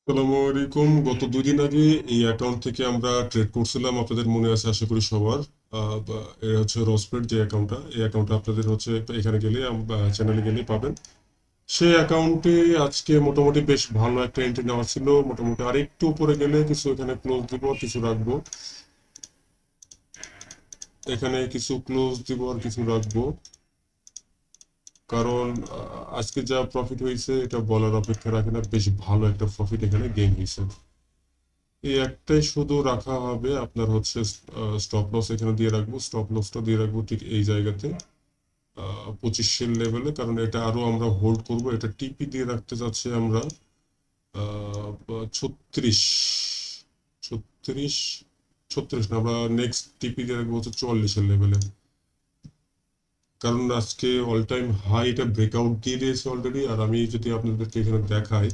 আসসালামু আলাইকুম। গত 2 দিন আগে এই অ্যাকাউন্ট থেকে আমরা ট্রেড করছিলাম, আপনাদের মনে আছে আশা করি সবার। এটা হচ্ছে রসপেড যে অ্যাকাউন্টটা, এই অ্যাকাউন্টটা আপনাদের হচ্ছে এখানে গেলে চ্যানেলে গেলে পাবেন। সেই অ্যাকাউন্টে আজকে মোটামুটি বেশ ভালো একটা এন্ট্রি নেওয়া ছিল। মোটামুটি আর একটু উপরে গেলে কিছু এখানে ক্লোজ দিব, কিছু রাখবো। এখানে কিছু ক্লোজ দিব আর কিছু রাখবো, কারণ আজকে যা প্রফিট হয়েছে এটা বলার অপেক্ষা রাখে না। বেশ ভালো একটা প্রফিট এখানে গেইন হয়েছে। এই একটাই শুধু রাখা হবে আপনার হচ্ছে স্টপ লস এখানে দিয়ে রাখবো। স্টপ লসটা দিয়ে রাখবো ঠিক এই জায়গাতে 2500 লেভেলে, কারণ এটা আরো আমরা হোল্ড করব। এটা টিপি দিয়ে রাখতে যাচ্ছি আমরা 36 36 36 না, আমরা নেক্সট টিপি দিয়ে রাখবো হচ্ছে 44-এর লেভেলে। কারণ আজকে অল টাইম হাই এটা ব্রেকআউট দিয়ে দিয়েছে অলরেডি। আর আমি যদি আপনাদেরকে এখানে দেখাই,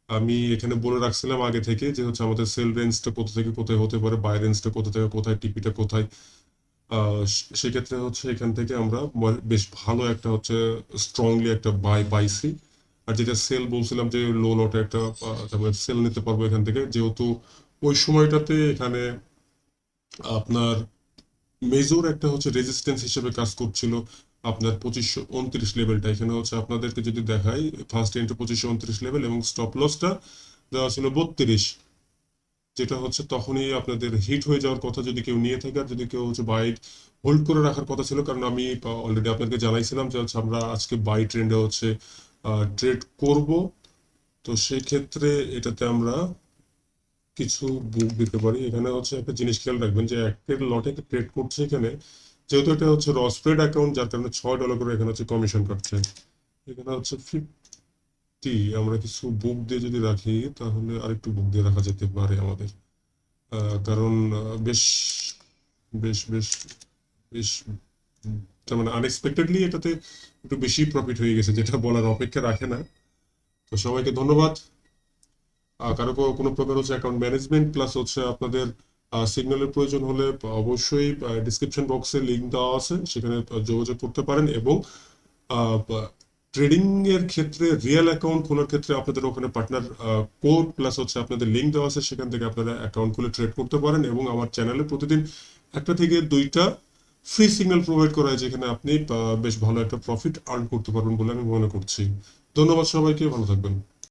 আমি এখানে বলে রাখছিলাম আগে থেকে যে হচ্ছে আমাদের সেল রেঞ্জটা কোথা থেকে কোথায় হতে পারে, বাই রেঞ্জটা কোথা থেকে কোথায়, টিপিটা কোথায়। সেক্ষেত্রে হচ্ছে এখান থেকে আমরা বেশ ভালো একটা হচ্ছে স্ট্রংলি একটা বাই পাইছি। আর যেটা সেল বলছিলাম যে লো লটে একটা তারপরে সেল নিতে পারবো এখান থেকে, যেহেতু ওই সময়টাতে এখানে আপনার মেজর একটা হচ্ছে রেজিস্ট্যান্স হিসেবে কাজ করছিল আপনার 2529 লেভেলটা। এখানে হচ্ছে আপনাদেরকে যদি দেখাই, ফার্স্ট এন্ট্রি 2529 লেভেল এবং স্টপ লসটা দেওয়া ছিল 32, যেটা হচ্ছে তখনই আপনাদের হিট হয়ে যাওয়ার কথা যদি কেউ নিয়ে থাকে। আর যদি কেউ হচ্ছে বাই হোল্ড করে রাখার কথা ছিল, কারণ আমি অলরেডি আপনাকে জানাইছিলাম যে হচ্ছে আমরা আজকে বাই ট্রেন্ডে হচ্ছে ট্রেড করব। তো সেই ক্ষেত্রে এটাতে আমরা কিছু বুক দিতে পারি। এখানে হচ্ছে একটা জিনিস খেয়াল রাখবেন যে একটা লটে ট্রেড করছে এখানে, যেহেতু এটা হচ্ছে রসপ্রেড অ্যাকাউন্ট, যার কারণে $6 করে এখানে হচ্ছে কমিশন কাটছে। এখানে হচ্ছে 50 আমরা কিছু বুক দিয়ে যদি রাখি, তাহলে আরেকটু বুক দিয়ে রাখা যেতে পারে আমাদের। কারণ বেশ বেশ বেশ বেশ তার মানে আনএক্সপেক্টেডলি এটাতে একটু বেশি প্রফিট হয়ে গেছে, যেটা বলার অপেক্ষা রাখে না। তো সবাইকে ধন্যবাদ। কারো কোনো প্রকার হচ্ছে অ্যাকাউন্ট ম্যানেজমেন্ট প্লাস হচ্ছে আপনাদের সিগন্যালের প্রয়োজন হলে অবশ্যই ডিসক্রিপশন বক্সে লিঙ্ক দেওয়া আছে, সেখানে যোগাযোগ করতে পারেন। এবং ট্রেডিং এর ক্ষেত্রে রিয়েল অ্যাকাউন্ট খোলার ক্ষেত্রে আপনাদের ওখানে পার্টনার কোড প্লাস হচ্ছে আপনাদের লিঙ্ক দেওয়া আছে, সেখান থেকে আপনারা অ্যাকাউন্ট খুলে ট্রেড করতে পারেন। এবং আমার চ্যানেলে প্রতিদিন একটা থেকে দুইটা ফ্রি সিগন্যাল প্রোভাইড করা হয়, যেখানে আপনি বেশ ভালো একটা প্রফিট আর্ন করতে পারবেন বলে আমি মনে করছি। ধন্যবাদ সবাইকে, ভালো থাকবেন।